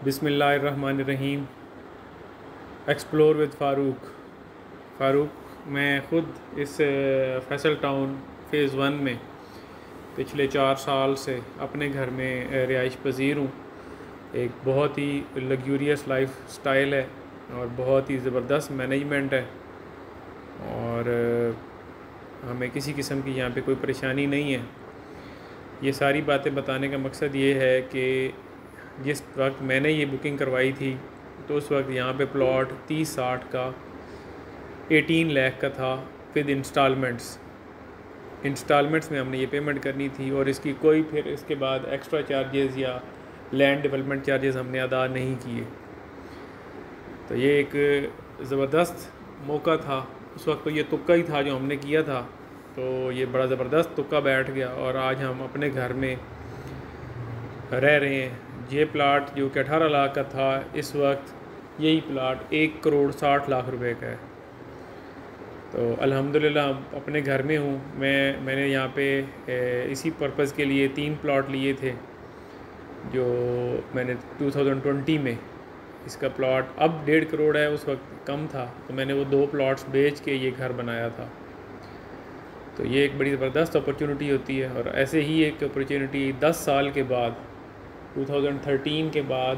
बिस्मिल्लाहिर्रहमानिर्रहीम। Explore with Farooq. मैं ख़ुद इस फैसल टाउन फ़ेज़ 1 में पिछले 4 साल से अपने घर में रिहाइश पज़ीर हूँ। एक बहुत ही लग्जूरियस लाइफ स्टाइल है और बहुत ही ज़बरदस्त मैनेजमेंट है, और हमें किसी किस्म की यहाँ पे कोई परेशानी नहीं है। ये सारी बातें बताने का मकसद ये है कि जिस वक्त मैंने ये बुकिंग करवाई थी तो उस वक्त यहाँ पे प्लॉट 30-60 का 18 लाख का था विद इंस्टॉलमेंट्स में हमने ये पेमेंट करनी थी, और इसकी कोई फिर इसके बाद एक्स्ट्रा चार्जेस या लैंड डेवलपमेंट चार्जेस हमने अदा नहीं किए। तो ये एक ज़बरदस्त मौका था। उस वक्त तो ये तुक्का ही था जो हमने किया था, तो ये बड़ा ज़बरदस्त तुक्का बैठ गया और आज हम अपने घर में रह रहे हैं। ये प्लाट जो कि 18 लाख का था, इस वक्त यही प्लाट 1 करोड़ 60 लाख रुपए का है। तो अल्हम्दुलिल्लाह अपने घर में हूँ। मैंने यहाँ पे इसी पर्पज़ के लिए 3 प्लॉट लिए थे जो मैंने 2020 में। इसका प्लॉट अब 1.5 करोड़ है, उस वक्त कम था, तो मैंने वो 2 प्लॉट्स बेच के ये घर बनाया था। तो ये एक बड़ी ज़बरदस्त अपॉर्चुनिटी होती है, और ऐसे ही एक अपॉर्चुनिटी 10 साल के बाद 2013 के बाद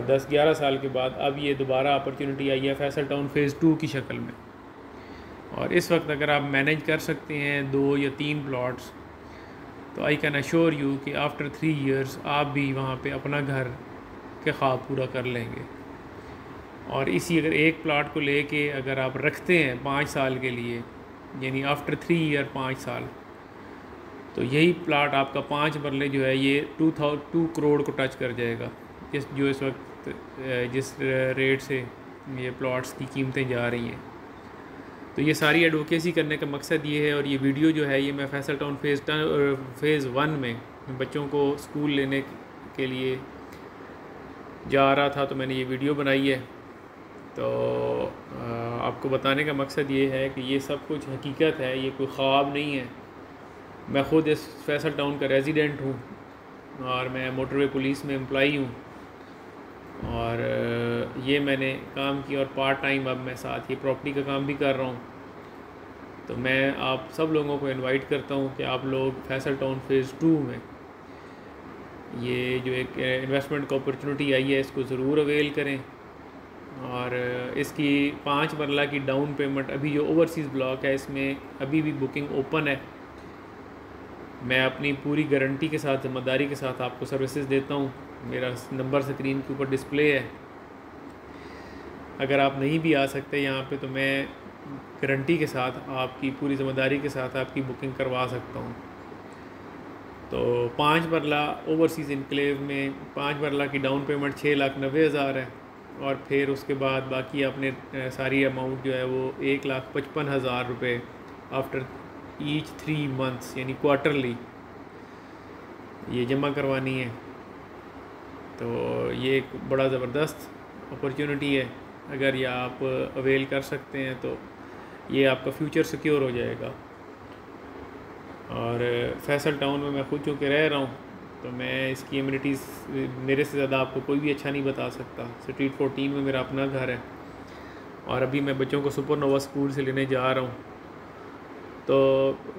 10-11 साल के बाद अब ये दोबारा अपॉर्चुनिटी आई है फैसल टाउन फ़ेज़ 2 की शक्ल में। और इस वक्त अगर आप मैनेज कर सकते हैं 2 या 3 प्लॉट्स, तो आई कैन अश्योर यू कि आफ्टर 3 इयर्स आप भी वहाँ पे अपना घर के ख्वाब पूरा कर लेंगे। और इसी अगर एक प्लॉट को लेके अगर आप रखते हैं 5 साल के लिए, यानी आफ्टर 3 ईयर 5 साल, तो यही प्लाट आपका 5 मरले जो है ये 2 करोड़ को टच कर जाएगा। जो इस वक्त जिस रेट से ये प्लॉट्स की कीमतें जा रही हैं। तो ये सारी एडवोकेसी करने का मकसद ये है, और ये वीडियो जो है ये मैं फैसल टाउन फ़ेज़ 1 में बच्चों को स्कूल लेने के लिए जा रहा था, तो मैंने ये वीडियो बनाई है। तो आपको बताने का मकसद ये है कि ये सब कुछ हकीकत है, ये कोई ख्वाब नहीं है। मैं ख़ुद इस फैसल टाउन का रेजिडेंट हूँ और मैं मोटरवे पुलिस में एम्प्लॉई हूँ, और ये मैंने काम किया, और पार्ट टाइम अब मैं साथ ये प्रॉपर्टी का काम भी कर रहा हूँ। तो मैं आप सब लोगों को इनवाइट करता हूँ कि आप लोग फैसल टाउन फ़ेज़ 2 में ये जो एक इन्वेस्टमेंट का अपॉर्चुनिटी आई है इसको ज़रूर अवेल करें। और इसकी 5 मरला की डाउन पेमेंट, अभी जो ओवरसीज़ ब्लॉक है इसमें अभी भी बुकिंग ओपन है। मैं अपनी पूरी गारंटी के साथ, ज़िम्मेदारी के साथ आपको सर्विसेज देता हूँ। मेरा नंबर स्क्रीन के ऊपर डिस्प्ले है। अगर आप नहीं भी आ सकते यहाँ पे, तो मैं गारंटी के साथ आपकी पूरी ज़िम्मेदारी के साथ आपकी बुकिंग करवा सकता हूँ। तो 5 मरला ओवरसीज़ इनक्लेव में 5 मरला की डाउन पेमेंट 6,90,000 है, और फिर उसके बाद बाकी आपने सारी अमाउंट जो है वो 1,55,000 रुपये आफ्टर ईच 3 मंथ्स यानी क्वार्टरली ये जमा करवानी है। तो ये एक बड़ा ज़बरदस्त अपॉर्चुनिटी है। अगर ये आप अवेल कर सकते हैं तो ये आपका फ्यूचर सिक्योर हो जाएगा। और फैसल टाउन में मैं खुद चूँकि रह रहा हूँ, तो मैं इसकी एमिनिटीज़ मेरे से ज़्यादा आपको कोई भी अच्छा नहीं बता सकता। स्ट्रीट 14 में मेरा अपना घर है, और अभी मैं बच्चों को सुपरनोवा स्कूल से लेने जा रहा हूँ। तो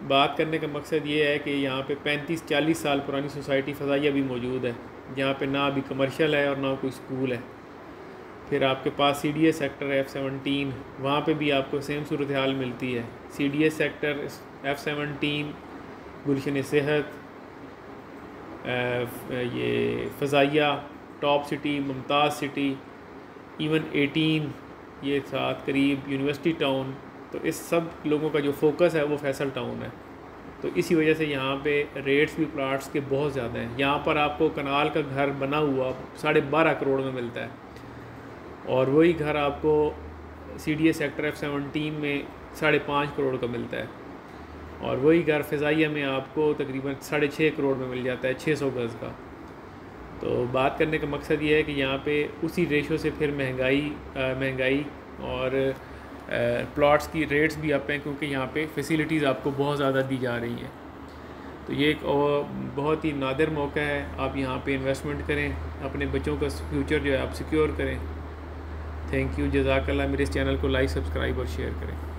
बात करने का मकसद ये है कि यहाँ पे 35-40 साल पुरानी सोसाइटी फ़ज़ाइया भी मौजूद है, जहाँ पे ना अभी कमर्शियल है और ना कोई स्कूल है। फिर आपके पास CDA सेक्टर F17, वहाँ पे भी आपको सेम सूरत हाल मिलती है। CDA sector F17, Gulshan Sehat, ये Fazaia, top city, Mumtaz city, even 18, ये साथ करीब यूनिवर्सिटी टाउन। तो इस सब लोगों का जो फोकस है वो फैसल टाउन है। तो इसी वजह से यहाँ पे रेट्स भी प्लाट्स के बहुत ज़्यादा हैं। यहाँ पर आपको कनाल का घर बना हुआ 12.5 करोड़ में मिलता है, और वही घर आपको CDA सेक्टर F17 में 5.5 करोड़ का मिलता है, और वही घर फ़ज़ाइया में आपको तकरीबन 6.5 करोड़ में मिल जाता है 600 गज़ का। तो बात करने का मकसद ये है कि यहाँ पे उसी रेशो से फिर महंगाई और प्लॉट्स की रेट्स भी अप हैं, क्योंकि यहाँ पे फैसिलिटीज़ आपको बहुत ज़्यादा दी जा रही हैं। तो ये एक और बहुत ही नादिर मौका है, आप यहाँ पे इन्वेस्टमेंट करें, अपने बच्चों का फ्यूचर जो है आप सिक्योर करें। थैंक यू, जज़ाकल्लाह। मेरे इस चैनल को लाइक, सब्सक्राइब और शेयर करें।